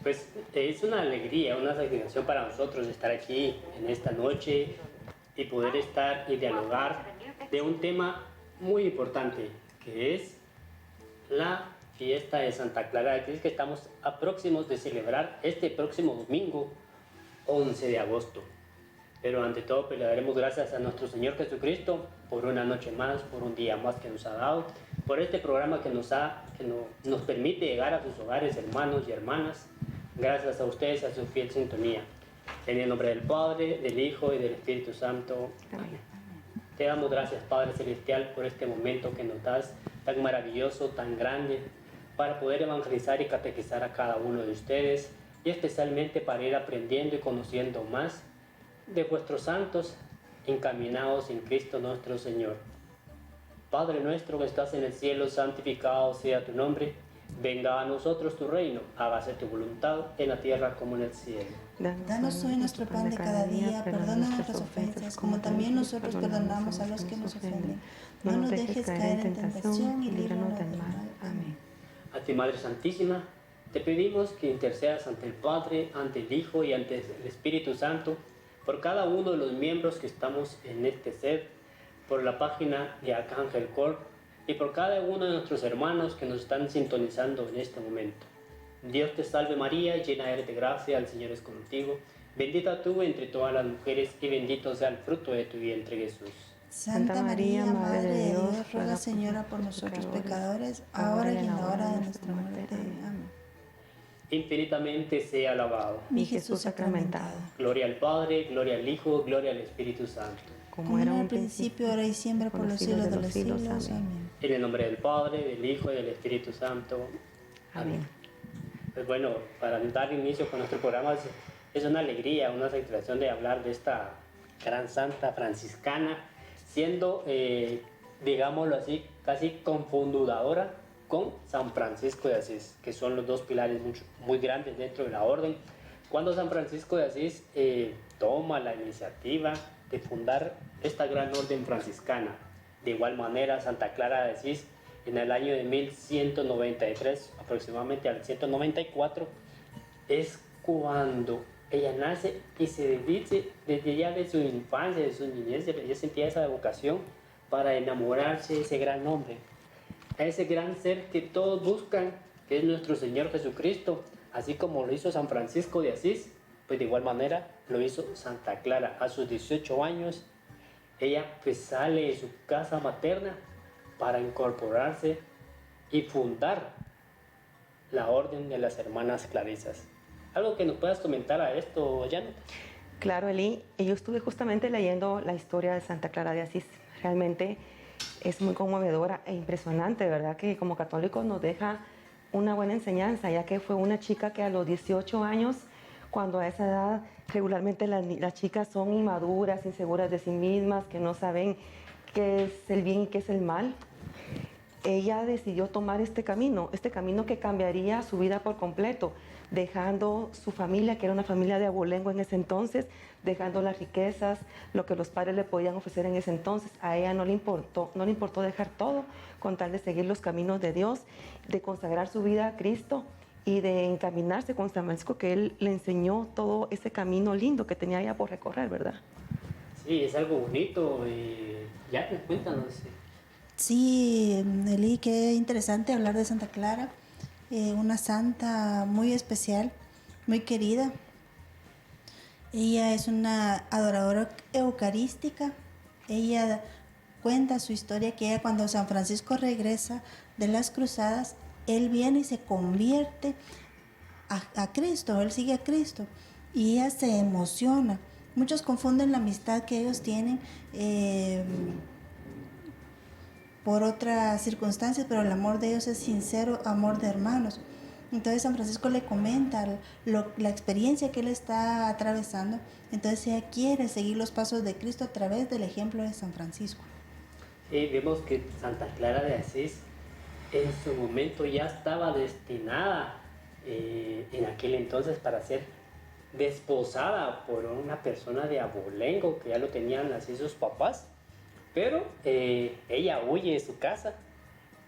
Pues es una alegría, una satisfacción para nosotros estar aquí en esta noche y poder estar y dialogar de un tema muy importante, que es la fiesta de Santa Clara, que es que estamos a próximos de celebrar este próximo domingo 11 de agosto. Pero ante todo, pues, le daremos gracias a nuestro Señor Jesucristo por una noche más, por un día más que nos ha dado, por este programa que nos permite llegar a sus hogares, hermanos y hermanas. Gracias a ustedes, a su fiel sintonía. En el nombre del Padre, del Hijo y del Espíritu Santo. Amén. Te damos gracias, Padre Celestial, por este momento que nos das tan maravilloso, tan grande, para poder evangelizar y catequizar a cada uno de ustedes, y especialmente para ir aprendiendo y conociendo más de vuestros santos encaminados en Cristo nuestro Señor. Padre nuestro que estás en el cielo, santificado sea tu nombre. Venga a nosotros tu reino, hágase tu voluntad en la tierra como en el cielo. Danos hoy nuestro pan de cada día, perdona nuestras ofensas, como también nosotros perdonamos a los que nos ofenden. No nos dejes caer en tentación y líbranos del mal. Amén. A ti, Madre Santísima, te pedimos que intercedas ante el Padre, ante el Hijo y ante el Espíritu Santo, por cada uno de los miembros que estamos en este set, por la página de Arcángel Corp y por cada uno de nuestros hermanos que nos están sintonizando en este momento. Dios te salve María, llena eres de gracia, el Señor es contigo. Bendita tú entre todas las mujeres y bendito sea el fruto de tu vientre Jesús. Santa María, Madre de Dios, ruega Señora por nosotros pecadores, ahora y en la hora de nuestra muerte. Amén. Infinitamente sea alabado Mi Jesús sacramentado. Gloria al Padre, gloria al Hijo, gloria al Espíritu Santo. Como era en el principio, ahora y siempre, por los siglos de los siglos. Amén. En el nombre del Padre, del Hijo y del Espíritu Santo. Amén. Pues bueno, para dar inicio con nuestro programa, es una alegría, una satisfacción de hablar de esta gran santa franciscana, siendo, digámoslo así, casi confundadora con San Francisco de Asís, que son los dos pilares muy grandes dentro de la orden. Cuando San Francisco de Asís toma la iniciativa de fundar esta gran orden franciscana. De igual manera, Santa Clara de Asís, en el año de 1193, aproximadamente al 194, es cuando ella nace y se dice desde ya de su infancia, de su niñez, ella sentía esa vocación para enamorarse de ese gran hombre, a ese gran ser que todos buscan, que es nuestro Señor Jesucristo, así como lo hizo San Francisco de Asís. Pues de igual manera lo hizo Santa Clara. A sus 18 años, ella pues sale de su casa materna para incorporarse y fundar la Orden de las Hermanas Clarisas. ¿Algo que nos puedas comentar a esto, Janet? Claro, Eli, yo estuve justamente leyendo la historia de Santa Clara de Asís. Realmente es muy conmovedora e impresionante, ¿verdad? Que como católicos nos deja una buena enseñanza, ya que fue una chica que a los 18 años, cuando a esa edad regularmente las chicas son inmaduras, inseguras de sí mismas, que no saben qué es el bien y qué es el mal, ella decidió tomar este camino que cambiaría su vida por completo, dejando su familia, que era una familia de abolengo en ese entonces, dejando las riquezas, lo que los padres le podían ofrecer en ese entonces. A ella no le importó dejar todo con tal de seguir los caminos de Dios, de consagrar su vida a Cristo y de encaminarse con San Francisco, que él le enseñó todo ese camino lindo que tenía ella por recorrer, ¿verdad? Sí, es algo bonito. Ya, cuéntanos. Sí, Eli, qué interesante hablar de Santa Clara, una santa muy especial, muy querida. Ella es una adoradora eucarística. Ella cuenta su historia que ella, cuando San Francisco regresa de las cruzadas, él viene y se convierte a Cristo, él sigue a Cristo y ella se emociona. Muchos confunden la amistad que ellos tienen por otras circunstancias, pero el amor de ellos es sincero, amor de hermanos. Entonces San Francisco le comenta la experiencia que él está atravesando. Entonces ella quiere seguir los pasos de Cristo a través del ejemplo de San Francisco. Sí, vemos que Santa Clara de Asís en su momento ya estaba destinada en aquel entonces para ser desposada por una persona de abolengo, que ya lo tenían así sus papás, pero ella huye de su casa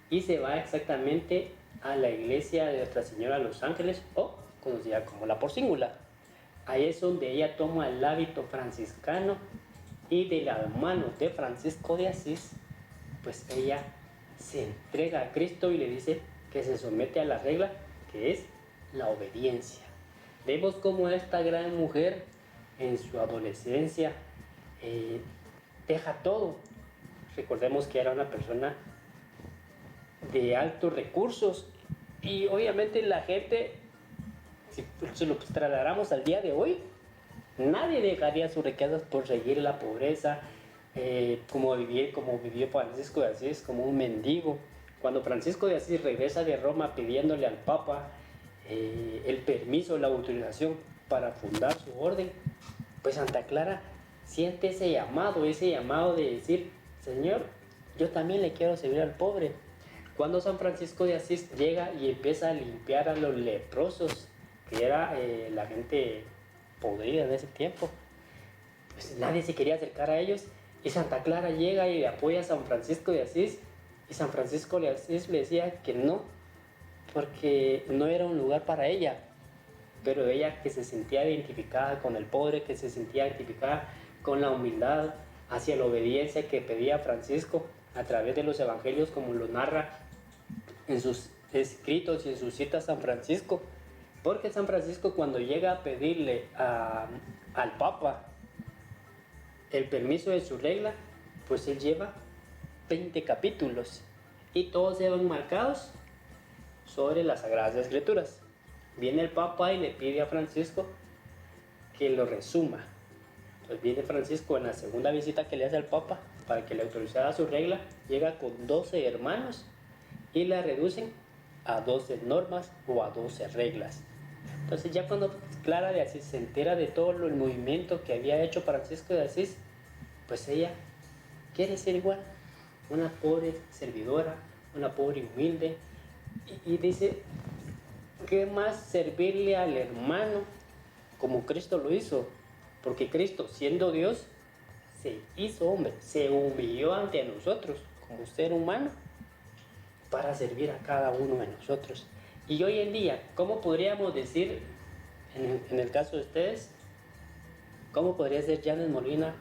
y se va exactamente a la iglesia de Nuestra Señora de los Ángeles, o conocida como la Porcíngula. Ahí es donde ella toma el hábito franciscano y de las manos de Francisco de Asís, pues ella se entrega a Cristo y le dice que se somete a la regla que es la obediencia. Vemos cómo esta gran mujer en su adolescencia deja todo. Recordemos que era una persona de altos recursos y obviamente la gente, si se lo trasladáramos al día de hoy, nadie dejaría sus riquezas por seguir la pobreza, como vivió Francisco de Asís, como un mendigo. Cuando Francisco de Asís regresa de Roma pidiéndole al Papa el permiso, la autorización para fundar su orden, pues Santa Clara siente ese llamado de decir, Señor, yo también le quiero servir al pobre. Cuando San Francisco de Asís llega y empieza a limpiar a los leprosos, que era la gente podrida en ese tiempo, pues nadie se quería acercar a ellos, y Santa Clara llega y le apoya a San Francisco de Asís, y San Francisco de Asís le decía que no, porque no era un lugar para ella, pero ella, que se sentía identificada con el pobre, que se sentía identificada con la humildad, hacia la obediencia que pedía Francisco a través de los evangelios, como lo narra en sus escritos y en sus citas San Francisco, porque San Francisco, cuando llega a pedirle al Papa el permiso de su regla, pues él lleva 20 capítulos y todos se van marcados sobre las Sagradas Escrituras. Viene el Papa y le pide a Francisco que lo resuma. Entonces viene Francisco en la segunda visita que le hace al Papa para que le autorizara su regla, llega con 12 hermanos y la reducen a 12 normas o a 12 reglas. Entonces ya cuando Clara de Asís se entera de todo el movimiento que había hecho Francisco de Asís, pues ella quiere ser igual, una pobre servidora, una pobre humilde, y dice, ¿qué más servirle al hermano como Cristo lo hizo? Porque Cristo, siendo Dios, se hizo hombre, se humilló ante nosotros como ser humano para servir a cada uno de nosotros. Y hoy en día, ¿cómo podríamos decir, en el caso de ustedes, cómo podría ser Janet Molina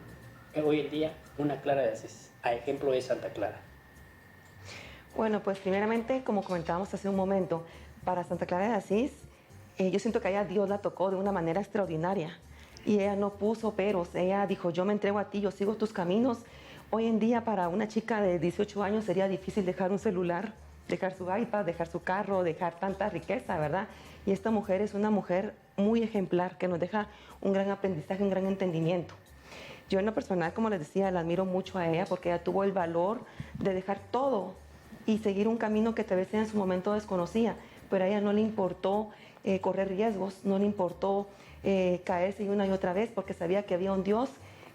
hoy en día una Clara de Asís, a ejemplo de Santa Clara? Bueno, pues primeramente, como comentábamos hace un momento, para Santa Clara de Asís, yo siento que a ella Dios la tocó de una manera extraordinaria. Y ella no puso peros, ella dijo, yo me entrego a ti, yo sigo tus caminos. Hoy en día para una chica de 18 años sería difícil dejar un celular, dejar su iPad, dejar su carro, dejar tanta riqueza, ¿verdad? Y esta mujer es una mujer muy ejemplar, que nos deja un gran aprendizaje, un gran entendimiento. Yo en lo personal, como les decía, la admiro mucho a ella porque ella tuvo el valor de dejar todo y seguir un camino que tal vez en su momento desconocía, pero a ella no le importó correr riesgos, no le importó caerse una y otra vez, porque sabía que había un Dios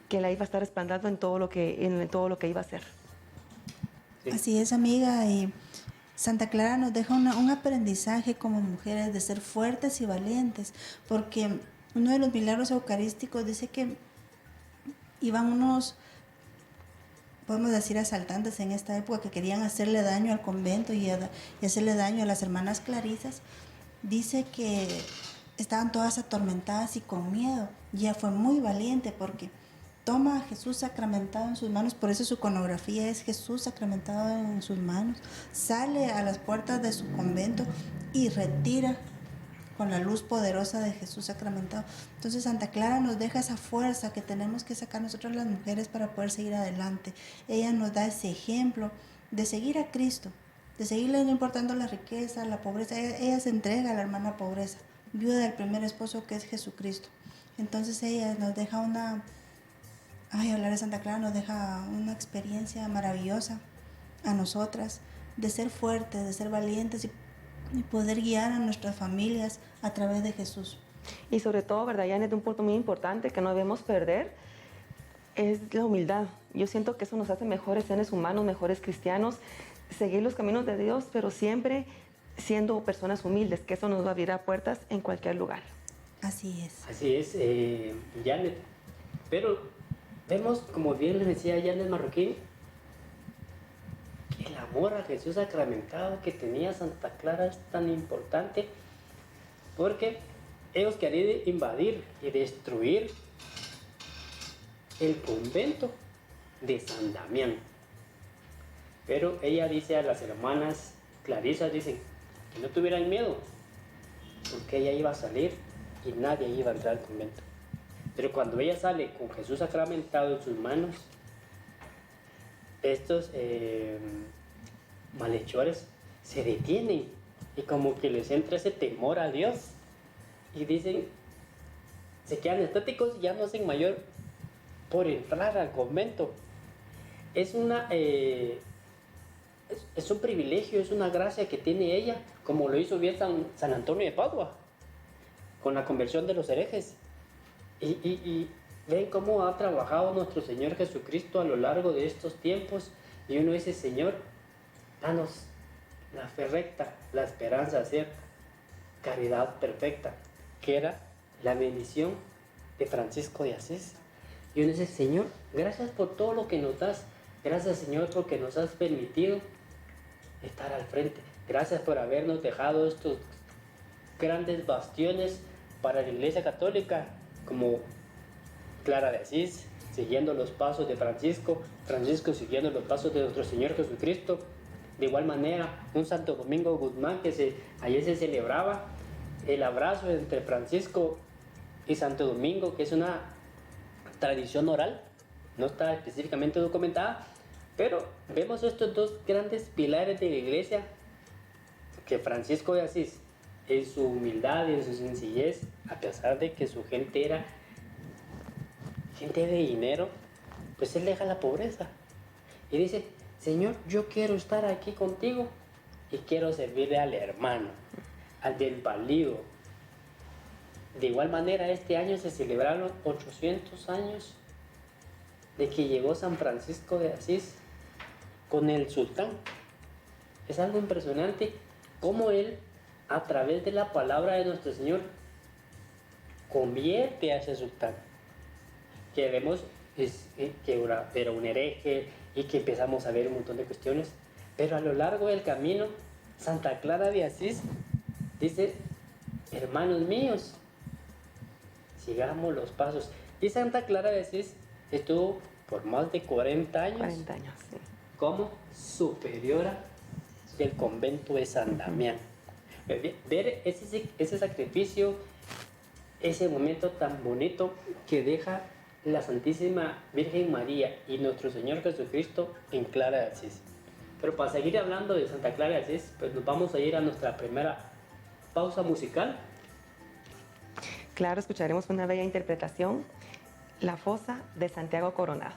que la iba a estar respaldando en todo lo que iba a hacer. Sí. Así es, amiga, y Santa Clara nos deja un aprendizaje como mujeres de ser fuertes y valientes, porque uno de los milagros eucarísticos dice que iban unos, podemos decir, asaltantes en esta época que querían hacerle daño al convento y hacerle daño a las hermanas clarisas. Dice que estaban todas atormentadas y con miedo. Y ella fue muy valiente porque toma a Jesús sacramentado en sus manos, por eso su iconografía es Jesús sacramentado en sus manos, sale a las puertas de su convento y retira con la luz poderosa de Jesús sacramentado. Entonces Santa Clara nos deja esa fuerza que tenemos que sacar nosotros las mujeres para poder seguir adelante. Ella nos da ese ejemplo de seguir a Cristo, de seguirle no importando la riqueza, la pobreza. Ella se entrega a la hermana pobreza, viuda del primer esposo que es Jesucristo. Entonces ella nos deja hablar de Santa Clara nos deja una experiencia maravillosa a nosotras, de ser fuertes, de ser valientes y poder guiar a nuestras familias a través de Jesús. Y sobre todo, ¿verdad, Janet? Un punto muy importante que no debemos perder es la humildad. Yo siento que eso nos hace mejores seres humanos, mejores cristianos, seguir los caminos de Dios, pero siempre siendo personas humildes, que eso nos va a abrir puertas en cualquier lugar. Así es. Así es, Janet. Pero vemos, como bien les decía Janet Marroquín, que el amor a Jesús sacramentado que tenía Santa Clara es tan importante, porque ellos querían invadir y destruir el convento de San Damián. Pero ella dice a las hermanas clarisas, dicen que no tuvieran miedo, porque ella iba a salir y nadie iba a entrar al convento. Pero cuando ella sale con Jesús sacramentado en sus manos, estos malhechores se detienen y como que les entra ese temor a Dios y dicen, se quedan estáticos y ya no hacen mayor por entrar al convento. Es un privilegio, es una gracia que tiene ella, como lo hizo bien San Antonio de Padua con la conversión de los herejes. Y ven cómo ha trabajado nuestro Señor Jesucristo a lo largo de estos tiempos, y uno dice, Señor, danos la fe recta, la esperanza cierta, caridad perfecta, que era la bendición de Francisco de Asís. Y uno dice, Señor, gracias por todo lo que nos das, gracias, Señor, porque nos has permitido estar al frente, gracias por habernos dejado estos grandes bastiones para la Iglesia Católica, como Clara de Asís, siguiendo los pasos de Francisco, Francisco siguiendo los pasos de nuestro Señor Jesucristo. De igual manera, un Santo Domingo Guzmán, que ayer se celebraba el abrazo entre Francisco y Santo Domingo, que es una tradición oral, no está específicamente documentada, pero vemos estos dos grandes pilares de la Iglesia, que Francisco de Asís, en su humildad y en su sencillez, a pesar de que su gente era gente de dinero, pues él deja la pobreza y dice, Señor, yo quiero estar aquí contigo y quiero servirle al hermano, al desvalido. De igual manera, este año se celebraron 800 años de que llegó San Francisco de Asís con el sultán. Es algo impresionante cómo él, a través de la palabra de nuestro Señor, convierte a ese sultán, que vemos que era un hereje y que empezamos a ver un montón de cuestiones, pero a lo largo del camino, Santa Clara de Asís dice, hermanos míos, sigamos los pasos. Y Santa Clara de Asís estuvo por más de 40 años, 40 años, sí, como superiora del convento de San Damián. Ver ese sacrificio, ese momento tan bonito que deja la Santísima Virgen María y nuestro Señor Jesucristo en Clara de Asís. Pero para seguir hablando de Santa Clara de Asís, pues nos vamos a ir a nuestra primera pausa musical. Claro, escucharemos una bella interpretación, La Fosa de Santiago Coronado.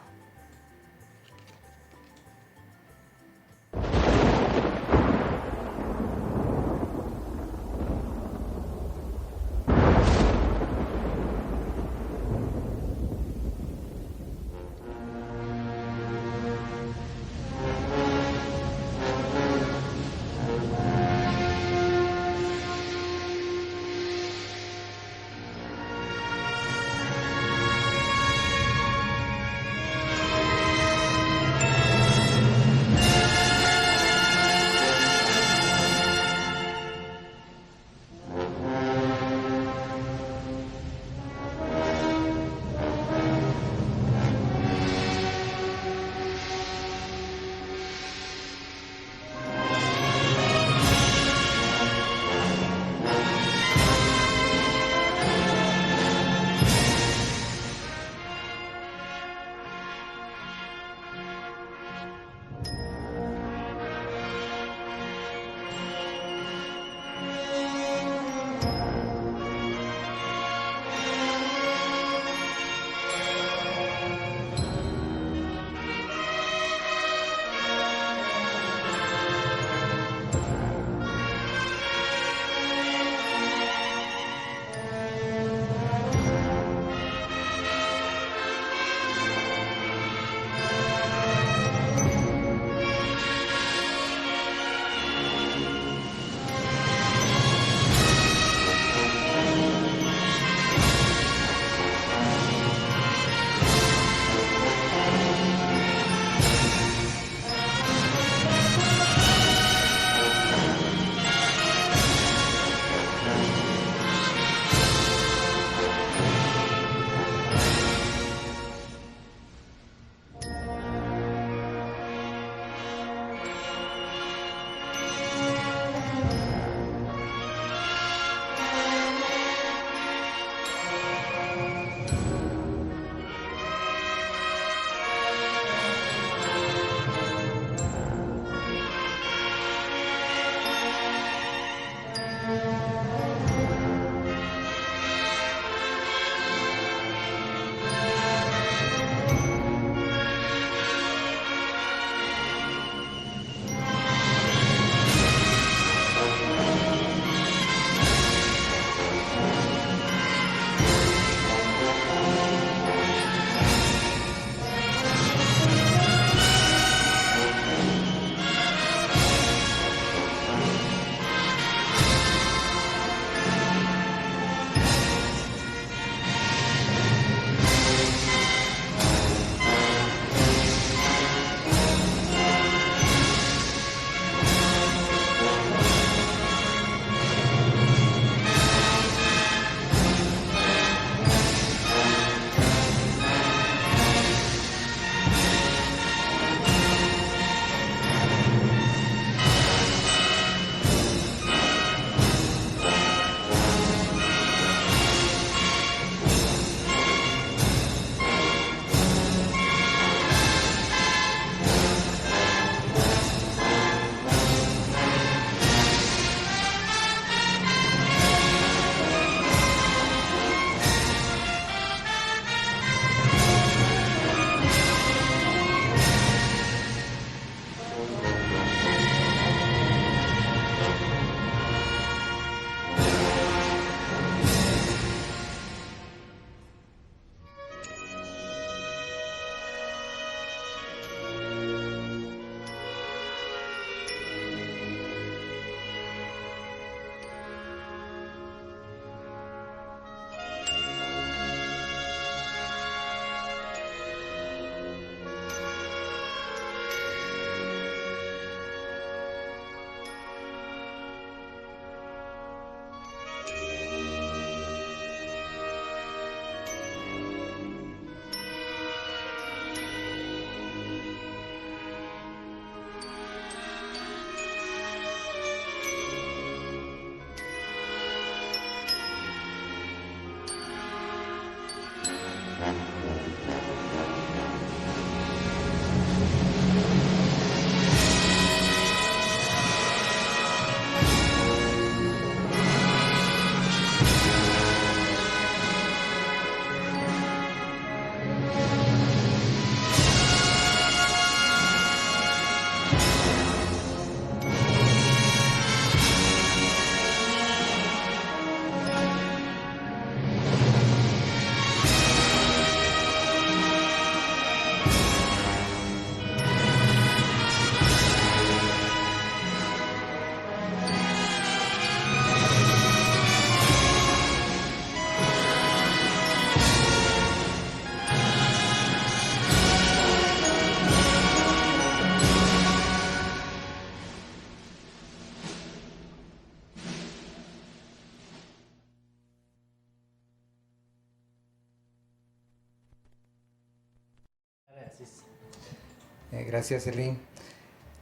Gracias, Eli.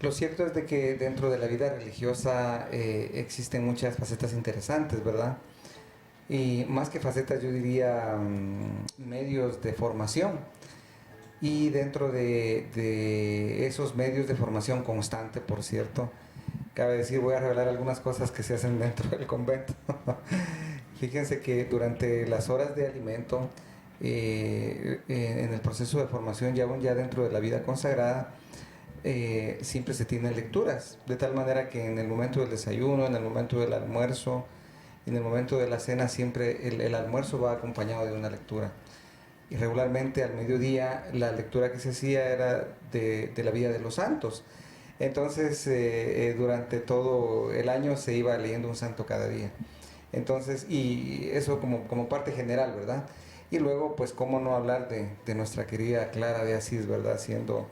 Lo cierto es de que dentro de la vida religiosa existen muchas facetas interesantes, ¿verdad? Y más que facetas, yo diría medios de formación. Y dentro de esos medios de formación constante, por cierto, cabe decir, voy a revelar algunas cosas que se hacen dentro del convento. Fíjense que durante las horas de alimento, en el proceso de formación, ya dentro de la vida consagrada, siempre se tienen lecturas, de tal manera que en el momento del desayuno, en el momento del almuerzo, en el momento de la cena, siempre el almuerzo va acompañado de una lectura. Y regularmente al mediodía la lectura que se hacía era de la vida de los santos. Entonces durante todo el año se iba leyendo un santo cada día. Entonces, y eso como parte general, ¿verdad? Y luego, pues, cómo no hablar de nuestra querida Clara de Asís, ¿verdad? Siendo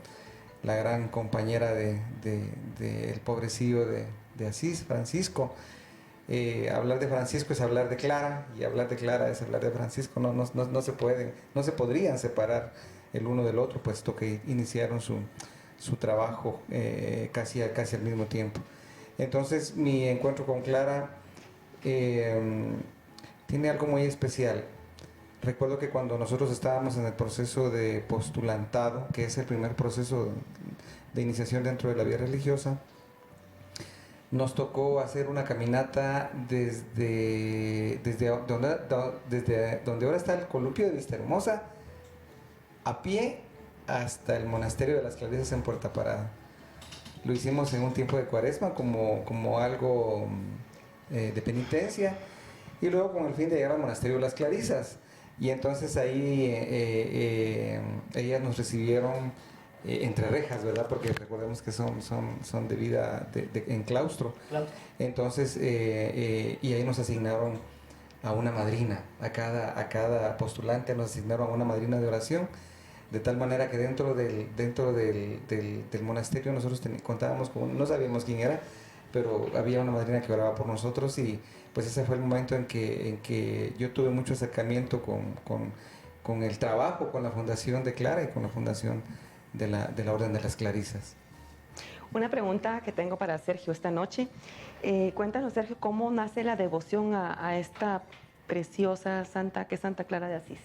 la gran compañera del pobrecillo de Asís, Francisco. Hablar de Francisco es hablar de Clara, y hablar de Clara es hablar de Francisco. No se podrían separar el uno del otro, puesto que iniciaron su trabajo casi al mismo tiempo. Entonces, mi encuentro con Clara tiene algo muy especial. Recuerdo que cuando nosotros estábamos en el proceso de postulantado, que es el primer proceso de iniciación dentro de la vida religiosa, nos tocó hacer una caminata desde donde ahora está el columpio de Vistahermosa, a pie hasta el monasterio de las Clarisas en Puerta Parada. Lo hicimos en un tiempo de Cuaresma como algo de penitencia, y luego con el fin de llegar al monasterio de las Clarisas. Y entonces ahí ellas nos recibieron entre rejas, ¿verdad? Porque recordemos que son de vida en claustro. Entonces, y ahí nos asignaron a una madrina, a cada postulante nos asignaron a una madrina de oración, de tal manera que dentro del monasterio nosotros contábamos con, no sabíamos quién era, pero había una madrina que oraba por nosotros, y pues ese fue el momento en que yo tuve mucho acercamiento con el trabajo, con la fundación de Clara y con la fundación de la Orden de las Clarisas. Una pregunta que tengo para Sergio esta noche. Cuéntanos, Sergio, ¿cómo nace la devoción a esta preciosa santa que es Santa Clara de Asís?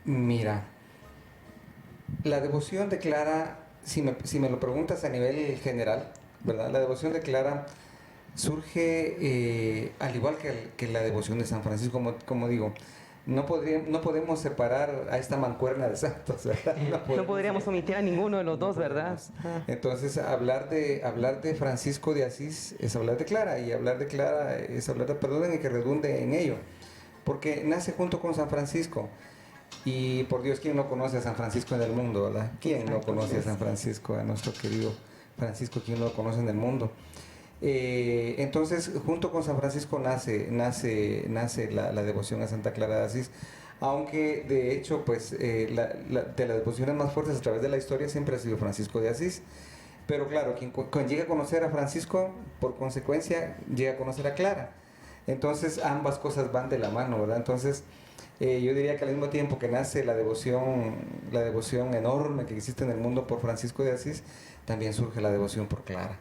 Mira, la devoción de Clara, si me lo preguntas a nivel general, ¿verdad? La devoción de Clara surge al igual que la devoción de San Francisco, como digo. No podemos separar a esta mancuerna de santos, ¿verdad? No podríamos omitir a ninguno de los dos, ¿verdad? Entonces, hablar de Francisco de Asís es hablar de Clara, y hablar de Clara es hablar de perdón y que redunde en ello, porque nace junto con San Francisco. Y por Dios, ¿quién no conoce a San Francisco en el mundo, verdad? ¿Quién no conoce a San Francisco, a nuestro querido Francisco? ¿Quién no lo conoce en el mundo? Entonces, junto con San Francisco nace la devoción a Santa Clara de Asís, aunque de hecho, pues, de las devociones más fuertes a través de la historia siempre ha sido Francisco de Asís. Pero claro, quien llega a conocer a Francisco, por consecuencia, llega a conocer a Clara. Entonces, ambas cosas van de la mano, ¿verdad? Entonces, yo diría que al mismo tiempo que nace la devoción enorme que existe en el mundo por Francisco de Asís, también surge la devoción por Clara.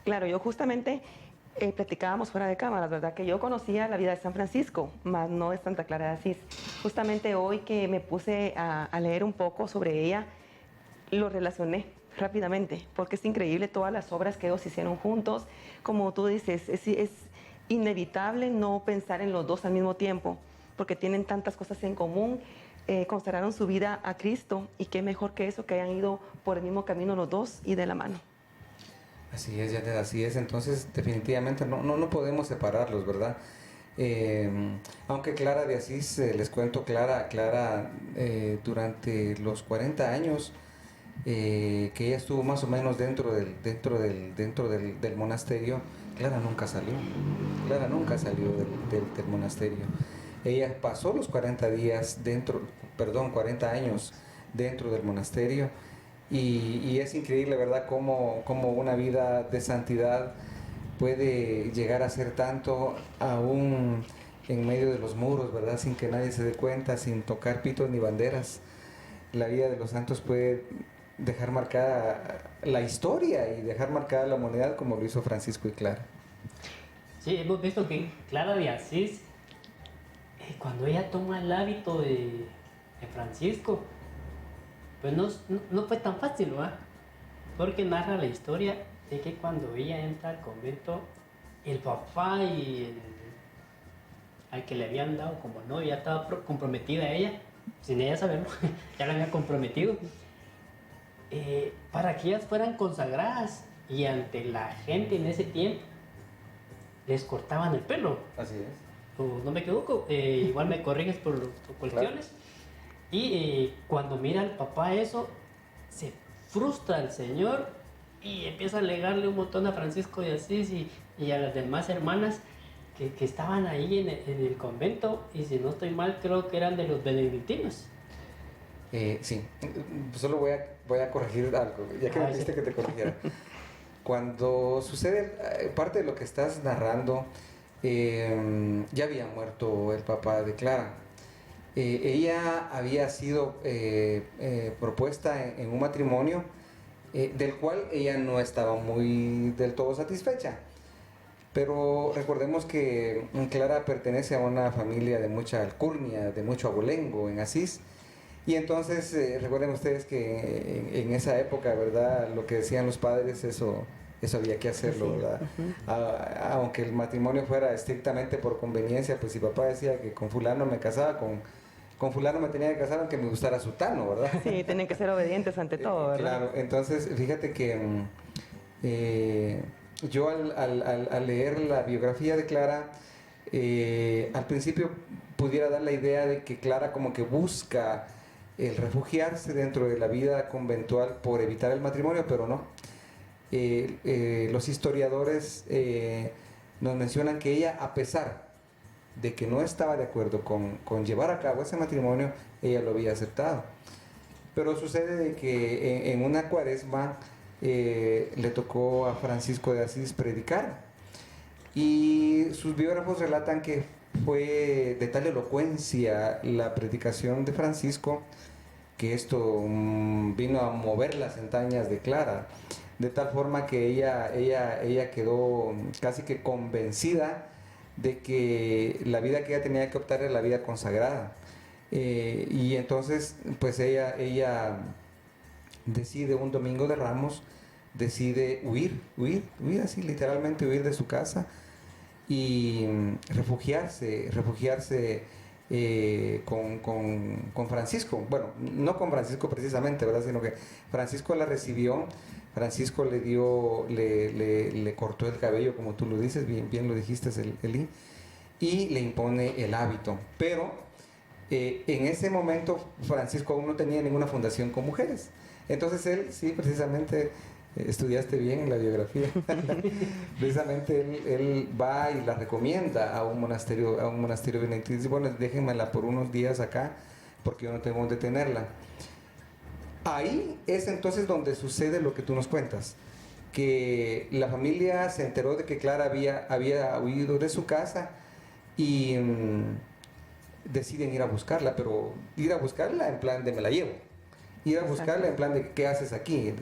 Claro, yo justamente platicábamos fuera de cámaras, ¿verdad? Que yo conocía la vida de San Francisco, más no de Santa Clara de Asís. Justamente hoy que me puse a leer un poco sobre ella, lo relacioné rápidamente, porque es increíble todas las obras que ellos hicieron juntos. Como tú dices, es inevitable no pensar en los dos al mismo tiempo, porque tienen tantas cosas en común. Consagraron su vida a Cristo, y qué mejor que eso, que hayan ido por el mismo camino los dos y de la mano. Así es, Janet, así es. Entonces, definitivamente no podemos separarlos, ¿verdad? Aunque Clara de Asís, les cuento, Clara durante los 40 años que ella estuvo más o menos dentro del monasterio, Clara nunca salió del monasterio. Ella pasó los 40 años dentro del monasterio, y es increíble, ¿verdad?, cómo una vida de santidad puede llegar a ser tanto aún en medio de los muros, ¿verdad?, sin que nadie se dé cuenta, sin tocar pitos ni banderas. la vida de los santos puede dejar marcada la historia y dejar marcada la humanidad como lo hizo Francisco y Clara. Sí, hemos visto que Clara de Asís, cuando ella toma el hábito de Francisco, pues no fue tan fácil, ¿verdad? Porque narra la historia de que cuando ella entra al convento, el papá al que le habían dado como novia, ya estaba comprometida a ella, sin ella saberlo, ya la habían comprometido, para que ellas fueran consagradas, y ante la gente en ese tiempo les cortaban el pelo. Así es. O no me equivoco, igual me corriges por cuestiones. Claro. Y cuando mira al papá eso, se frustra el Señor y empieza a alegarle un montón a Francisco de Asís y a las demás hermanas que estaban ahí en el convento, y si no estoy mal, creo que eran de los benedictinos. Sí, solo voy a corregir algo, ya que me dijiste que te corrigiera. Cuando sucede parte de lo que estás narrando, ya había muerto el papá de Clara. Ella había sido propuesta en un matrimonio del cual ella no estaba muy del todo satisfecha. Pero recordemos que Clara pertenece a una familia de mucha alcurnia, de mucho abolengo en Asís. Y entonces recuerden ustedes que en esa época, ¿verdad? Lo que decían los padres, eso había que hacerlo, ¿verdad? Aunque el matrimonio fuera estrictamente por conveniencia, pues si papá decía que con fulano me casaba, con fulano me tenía que casar aunque me gustara sutano, ¿verdad? Sí, tienen que ser obedientes ante todo, ¿verdad? Claro, entonces fíjate que yo al leer la biografía de Clara, al principio pudiera dar la idea de que Clara como que busca el refugiarse dentro de la vida conventual por evitar el matrimonio, pero no. Los historiadores nos mencionan que ella, a pesar de que no estaba de acuerdo con llevar a cabo ese matrimonio, ella lo había aceptado. Pero sucede de que en una cuaresma le tocó a Francisco de Asís predicar, y sus biógrafos relatan que fue de tal elocuencia la predicación de Francisco que esto vino a mover las entrañas de Clara, de tal forma que ella quedó casi que convencida de que la vida que ella tenía que optar era la vida consagrada. Y entonces pues ella decide un domingo de Ramos, decide huir así literalmente, huir de su casa y refugiarse con Francisco. Bueno, no con Francisco precisamente, ¿verdad? Sino que Francisco la recibió, Francisco le cortó el cabello, como tú lo dices, bien lo dijiste, Eli, y le impone el hábito. Pero en ese momento Francisco aún no tenía ninguna fundación con mujeres. Entonces él, sí, precisamente, estudiaste bien en la biografía, precisamente él va y la recomienda a un monasterio benedictino. Dice, bueno, déjenmela por unos días acá, porque yo no tengo dónde tenerla. Ahí es entonces donde sucede lo que tú nos cuentas, que la familia se enteró de que Clara había huido de su casa y deciden ir a buscarla, pero ir a buscarla en plan de me la llevo. Ir a buscarla en plan de ¿qué haces aquí?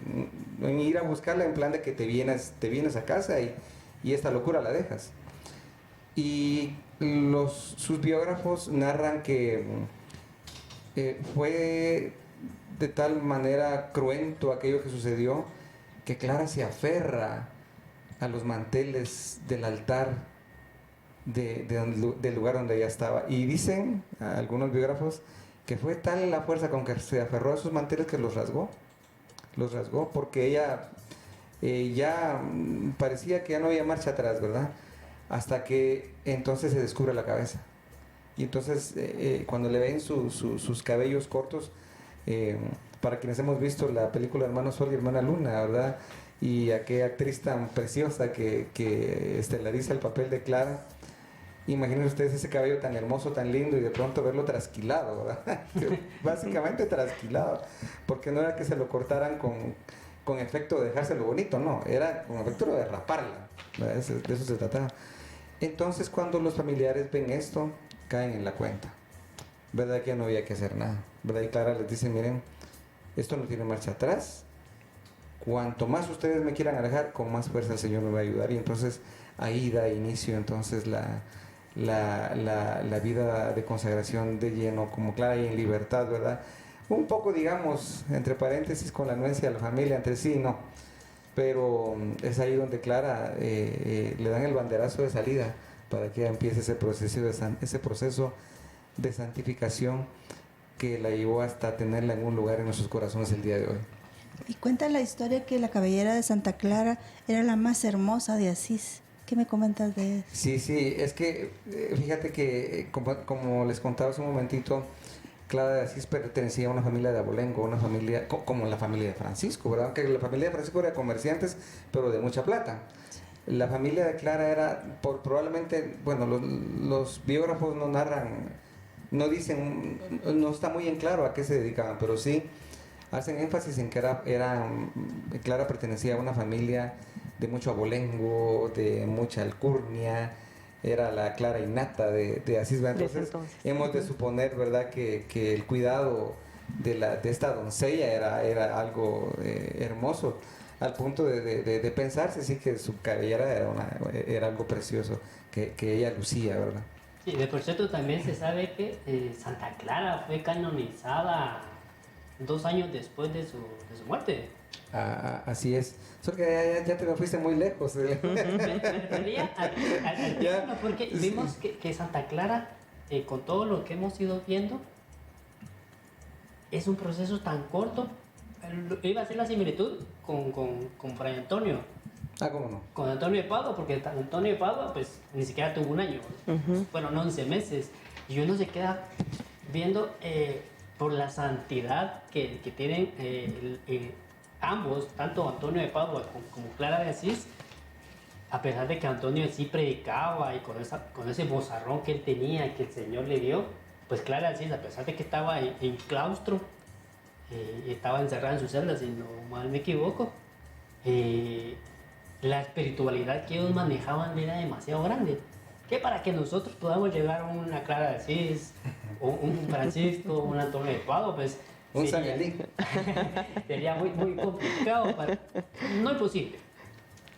Ir a buscarla en plan de que te vienes a casa y esta locura la dejas. Y sus biógrafos narran que fue de tal manera cruento aquello que sucedió, que Clara se aferra a los manteles del altar del lugar donde ella estaba. Y dicen algunos biógrafos que fue tal la fuerza con que se aferró a sus manteles que los rasgó, porque ella ya parecía que ya no había marcha atrás, ¿verdad? Hasta que entonces se descubre la cabeza. Y entonces cuando le ven sus cabellos cortos, para quienes hemos visto la película Hermano Sol y Hermana Luna, ¿verdad? Y aquella actriz tan preciosa que estelariza el papel de Clara, imaginen ustedes ese cabello tan hermoso, tan lindo, y de pronto verlo trasquilado, ¿verdad? Básicamente trasquilado, porque no era que se lo cortaran con efecto de dejárselo bonito, no, era con efecto de raparla, ¿verdad? De eso se trataba. Entonces cuando los familiares ven esto, caen en la cuenta. ¿verdad? Que ya no había que hacer nada, ¿verdad? Y Clara les dice, miren, esto no tiene marcha atrás. Cuanto más ustedes me quieran alejar, con más fuerza el Señor me va a ayudar. Y entonces ahí da inicio entonces la vida de consagración de lleno, como Clara y en libertad, ¿verdad? Un poco, digamos, entre paréntesis, con la anuencia de la familia entre sí, ¿no? Pero es ahí donde Clara le dan el banderazo de salida para que empiece ese proceso de santificación que la llevó hasta tenerla en un lugar en nuestros corazones el día de hoy. Y cuenta la historia que la cabellera de Santa Clara era la más hermosa de Asís. ¿Qué me comentas de eso? Sí, es que fíjate que como les contaba hace un momentito, Clara de Asís pertenecía a una familia de abolengo, una familia como la familia de Francisco, ¿verdad? Que la familia de Francisco era comerciantes, pero de mucha plata. La familia de Clara era, probablemente, bueno, los biógrafos no narran, no dicen, no está muy en claro a qué se dedicaban, pero sí hacen énfasis en que Clara pertenecía a una familia de mucho abolengo, de mucha alcurnia, era la Clara innata de Asís. Entonces hemos de suponer, ¿verdad?, que el cuidado de esta doncella era algo hermoso, al punto de pensarse, sí, que su cabellera era algo precioso, que ella lucía, ¿verdad? Sí, de por cierto también se sabe que Santa Clara fue canonizada 2 años después de su muerte. Así es. Solo que ya te me fuiste muy lejos. Porque vimos que Santa Clara, con todo lo que hemos ido viendo, es un proceso tan corto. Iba a ser la similitud con Fray Antonio. ¿Cómo no? Con Antonio de Padua, porque Antonio de Padua pues ni siquiera tuvo 1 año. Fueron 11 meses. Y uno se queda viendo por la santidad que tienen ambos, tanto Antonio de Padua como Clara de Asís, a pesar de que Antonio sí predicaba y con ese vozarrón que él tenía, que el Señor le dio, pues Clara de Asís, a pesar de que estaba en claustro, estaba encerrada en sus celdas, si no mal me equivoco, la espiritualidad que ellos manejaban era demasiado grande, que para que nosotros podamos llegar a una Clara de Asís, o un Francisco, un Antonio de Padua, pues un San Elí. Sería muy, muy complicado, no imposible,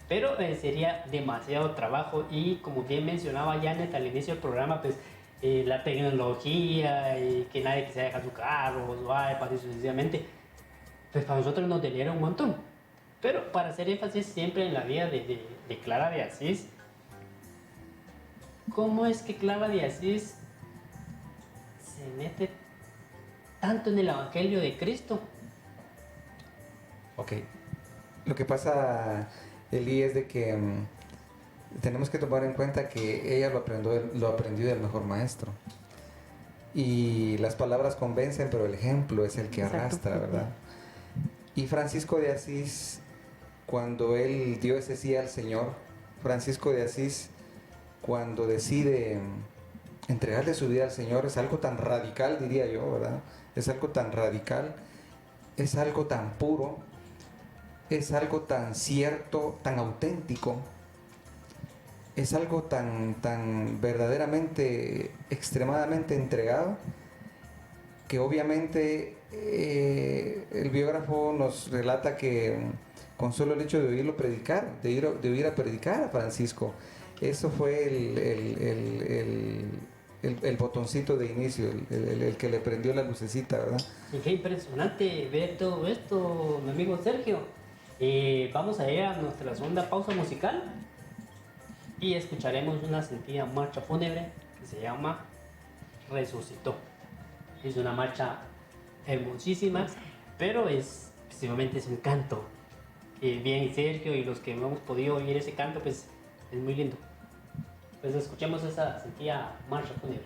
pero sería demasiado trabajo. Y como bien mencionaba Janet al inicio del programa, pues la tecnología y que nadie quisiera dejar su carro, su iPad y sucesivamente, pues para nosotros nos deliera un montón. Pero para hacer énfasis siempre en la vida de Clara de Asís, ¿cómo es que Clara de Asís se mete tanto en el Evangelio de Cristo? Ok. Lo que pasa, Eli, es de que tenemos que tomar en cuenta que ella lo aprendió del mejor maestro. Y las palabras convencen, pero el ejemplo es el que arrastra, ¿verdad? Y Francisco de Asís, cuando él dio ese sí al Señor, Francisco de Asís, cuando decide entregarle su vida al Señor, es algo tan radical, diría yo, ¿verdad? Es algo tan radical, es algo tan puro, es algo tan cierto, tan auténtico, es algo tan verdaderamente, extremadamente entregado, que obviamente el biógrafo nos relata que con solo el hecho de oírlo predicar, de oír a predicar a Francisco, eso fue el botoncito de inicio, el que le prendió la lucecita, ¿verdad? Y qué impresionante ver todo esto, mi amigo Sergio. Vamos a ir a nuestra segunda pausa musical y escucharemos una sentida marcha fúnebre que se llama Resucitó. Es una marcha hermosísima, pero precisamente es un canto. Bien, Sergio y los que no hemos podido oír ese canto, pues es muy lindo. Pues escuchemos esa sentida marcha fúnebre.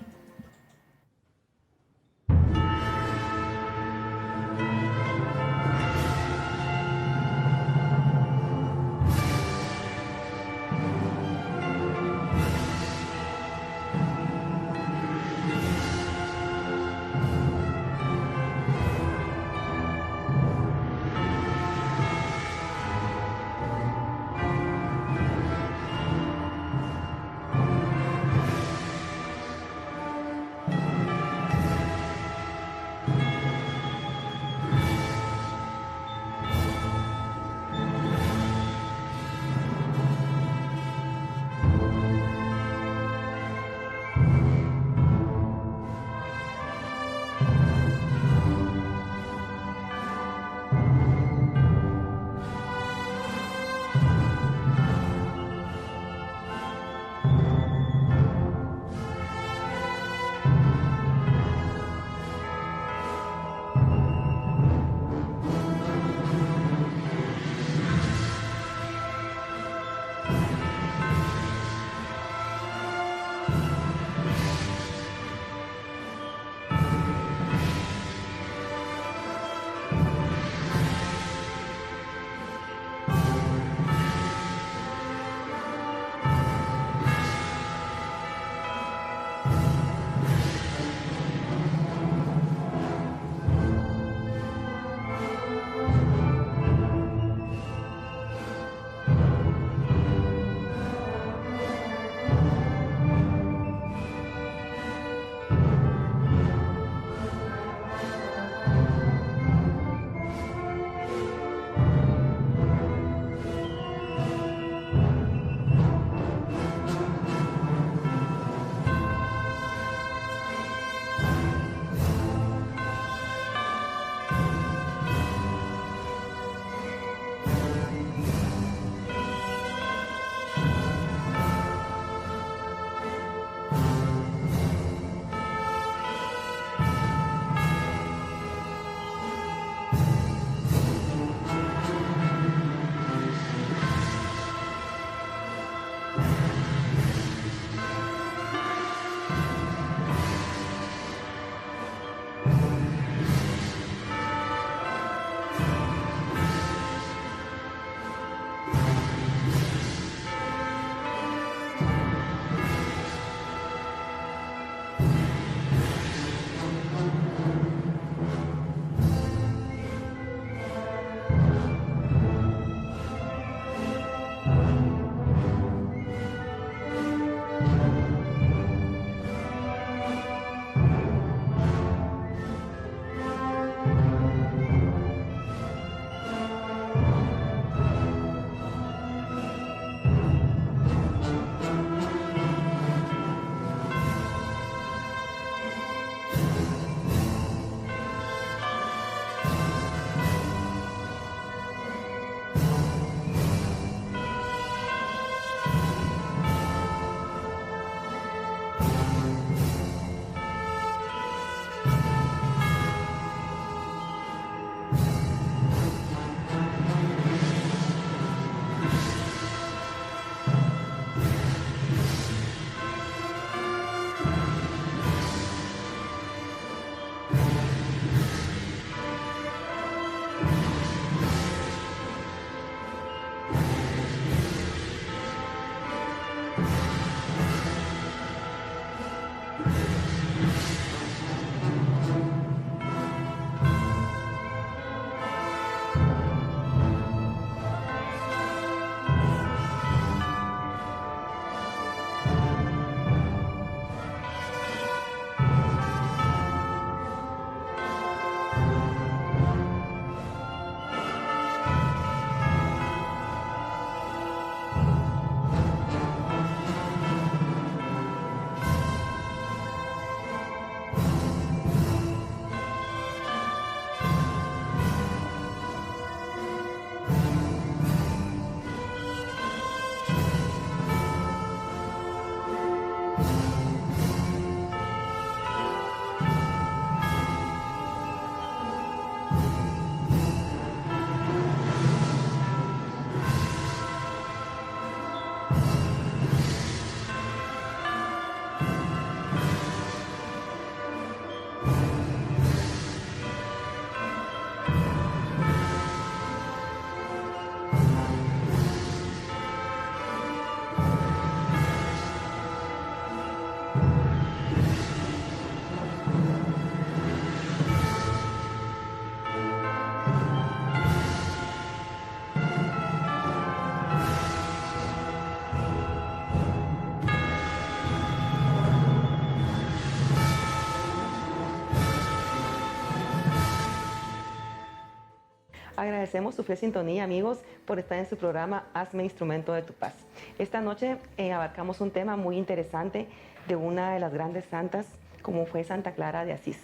Agradecemos su fiel sintonía, amigos, por estar en su programa Hazme Instrumento de tu Paz. Esta noche abarcamos un tema muy interesante de una de las grandes santas, como fue Santa Clara de Asís.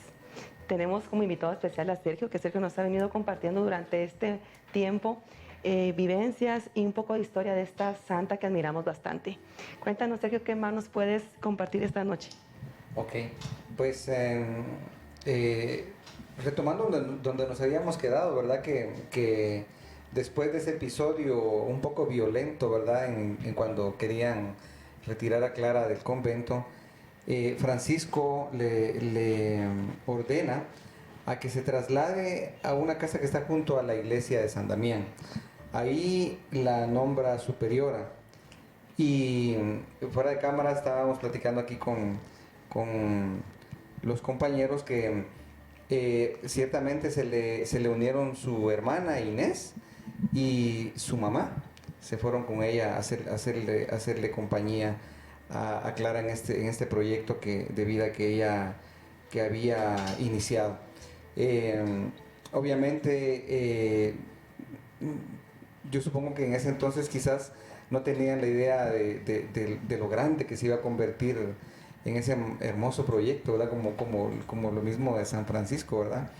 Tenemos como invitado especial a Sergio, que Sergio nos ha venido compartiendo durante este tiempo vivencias y un poco de historia de esta santa que admiramos bastante. Cuéntanos, Sergio, ¿qué más nos puedes compartir esta noche? Ok, pues retomando donde nos habíamos quedado, ¿verdad? Que después de ese episodio un poco violento, ¿verdad? En cuando querían retirar a Clara del convento, Francisco le ordena a que se traslade a una casa que está junto a la iglesia de San Damián. Ahí la nombra superiora. Y fuera de cámara estábamos platicando aquí con los compañeros que ciertamente se le unieron su hermana Inés y su mamá. Se fueron con ella a hacerle compañía a Clara en este proyecto de vida que había iniciado. Obviamente, yo supongo que en ese entonces quizás no tenían la idea de lo grande que se iba a convertir en ese hermoso proyecto, ¿verdad? Como lo mismo de San Francisco, ¿verdad?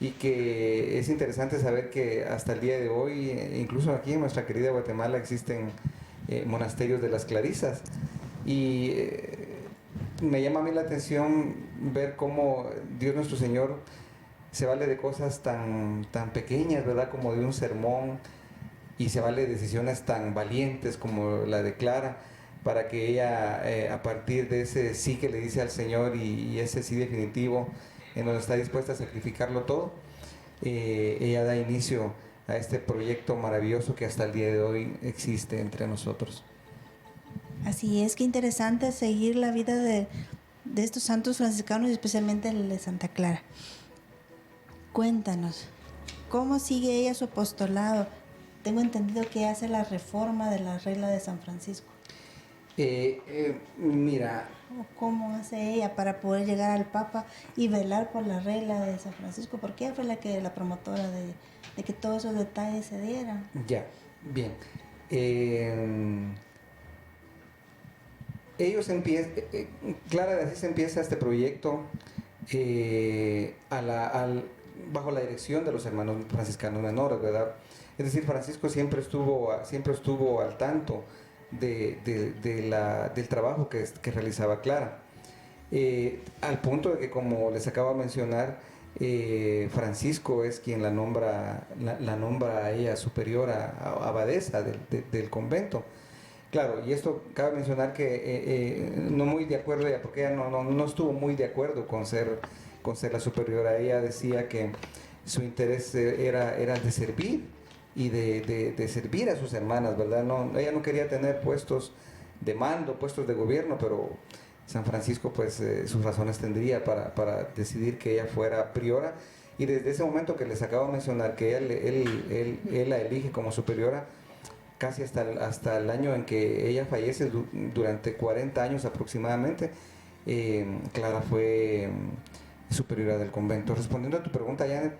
Y que es interesante saber que hasta el día de hoy, incluso aquí en nuestra querida Guatemala, existen monasterios de las Clarisas. Y me llama a mí la atención ver cómo Dios nuestro Señor se vale de cosas tan pequeñas, ¿verdad? Como de un sermón, y se vale de decisiones tan valientes como la de Clara, para que ella, a partir de ese sí que le dice al Señor y ese sí definitivo, en donde está dispuesta a sacrificarlo todo, ella da inicio a este proyecto maravilloso que hasta el día de hoy existe entre nosotros. Así es, que interesante seguir la vida de estos santos franciscanos y especialmente el de Santa Clara. Cuéntanos, ¿cómo sigue ella su apostolado? Tengo entendido que hace la reforma de la regla de San Francisco. Mira, ¿Cómo hace ella para poder llegar al Papa y velar por la regla de San Francisco? Porque ella fue la promotora de que todos esos detalles se dieran. ya, bien. Clara de Asís empieza este proyecto bajo la dirección de los hermanos franciscanos menores, ¿verdad? Es decir, Francisco siempre estuvo al tanto del trabajo que realizaba Clara. Al punto de que, como les acabo de mencionar, Francisco es quien la nombra a ella superiora, abadesa del convento. Claro, y esto cabe mencionar que no muy de acuerdo ella, porque ella no estuvo muy de acuerdo con ser la superiora. Ella decía que su interés era de servir y de servir a sus hermanas, ¿verdad? Ella no quería tener puestos de mando, puestos de gobierno, pero San Francisco pues sus razones tendría para decidir que ella fuera priora, y desde ese momento que les acabo de mencionar que él la elige como superiora, casi hasta el año en que ella fallece, durante 40 años aproximadamente, Clara fue superiora del convento. Respondiendo a tu pregunta, Janet,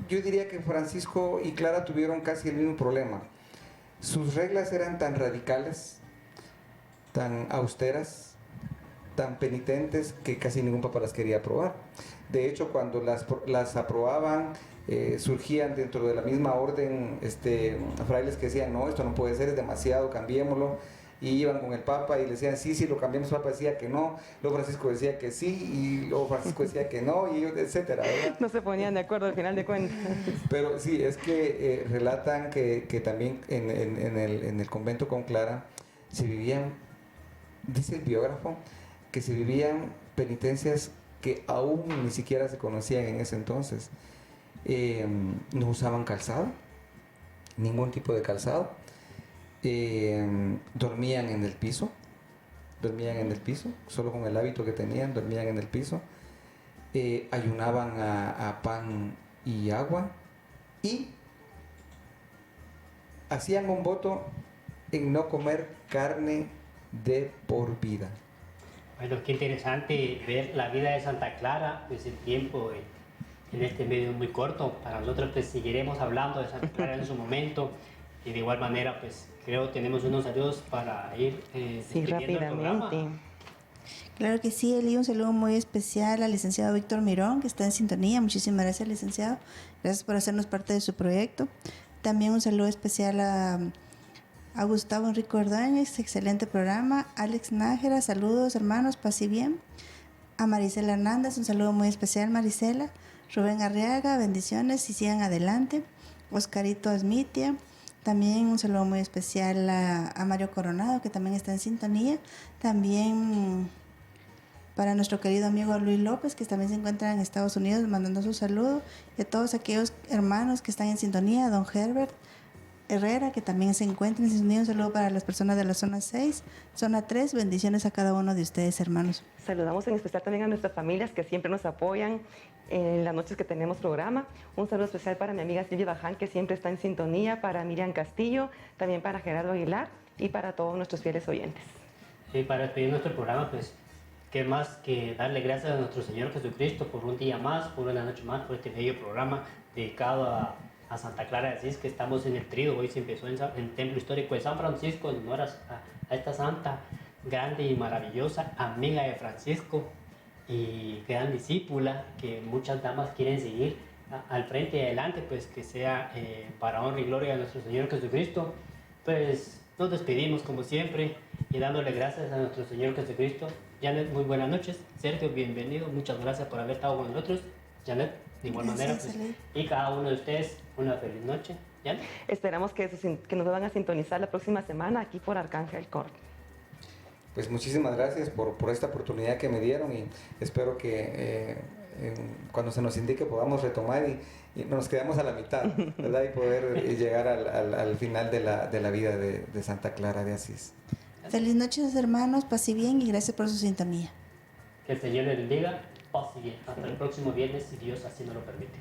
yo diría que Francisco y Clara tuvieron casi el mismo problema. Sus reglas eran tan radicales, tan austeras, tan penitentes, que casi ningún papa las quería aprobar. De hecho, cuando las aprobaban, surgían dentro de la misma orden frailes que decían: no, esto no puede ser, es demasiado, cambiémoslo. Y iban con el Papa y le decían: sí, lo cambiamos. El Papa decía que no, luego Francisco decía que sí, y luego Francisco decía que no, y etcétera, ¿verdad? No se ponían de acuerdo al final de cuentas. Pero sí, es que relatan que también en el convento con Clara se vivían, dice el biógrafo, que se vivían penitencias que aún ni siquiera se conocían en ese entonces. No usaban calzado, ningún tipo de calzado. Dormían en el piso, solo con el hábito que tenían, dormían en el piso. Ayunaban a pan y agua, y hacían un voto en no comer carne de por vida. Bueno, qué interesante ver la vida de Santa Clara, pues el tiempo en este medio es muy corto. Para nosotros pues seguiremos hablando de Santa Clara en su momento y de igual manera pues creo tenemos unos saludos para ir Sí, despidiendo el programa. rápidamente. Claro que sí, Eli, un saludo muy especial al licenciado Víctor Mirón, que está en sintonía. Muchísimas gracias, licenciado. Gracias por hacernos parte de su proyecto. También un saludo especial a Gustavo Enrique Ordóñez, excelente programa. Alex Nájera, saludos hermanos, paz y bien. A Marisela Hernández, un saludo muy especial, Marisela. Rubén Arriaga, bendiciones y sigan adelante. Oscarito Asmitia, también un saludo muy especial a Mario Coronado, que también está en sintonía. También para nuestro querido amigo Luis López, que también se encuentra en Estados Unidos, mandando su saludo. Y a todos aquellos hermanos que están en sintonía, a don Herbert Herrera, que también se encuentra en sintonía. Un saludo para las personas de la zona 6, zona 3. Bendiciones a cada uno de ustedes, hermanos. Saludamos en especial también a nuestras familias que siempre nos apoyan en las noches que tenemos programa. Un saludo especial para mi amiga Silvia Baján, que siempre está en sintonía, para Miriam Castillo, también para Gerardo Aguilar y para todos nuestros fieles oyentes. Y para despedir nuestro programa, pues, qué más que darle gracias a nuestro Señor Jesucristo por un día más, por una noche más, por este bello programa dedicado a Santa Clara de Asís, que estamos en el Trido. Hoy se empezó en el Templo Histórico de San Francisco, en honor a esta santa grande y maravillosa, amiga de Francisco y gran discípula, que muchas damas quieren seguir al frente y adelante, pues que sea para honra y gloria a nuestro Señor Jesucristo. Pues nos despedimos como siempre y dándole gracias a nuestro Señor Jesucristo. Janet, muy buenas noches. Sergio, bienvenido. Muchas gracias por haber estado con nosotros. Janet, de igual manera. Pues, y cada uno de ustedes, una feliz noche. Janet. Esperamos que nos van a sintonizar la próxima semana aquí por Arcángel Court. Pues muchísimas gracias por esta oportunidad que me dieron y espero que cuando se nos indique podamos retomar y nos quedamos a la mitad, ¿verdad? Y poder llegar al final de la vida de Santa Clara de Asís. Feliz noches, hermanos, paz y bien y gracias por su sintonía. Que el Señor les bendiga, paz y bien. Hasta el próximo viernes, si Dios así nos lo permite.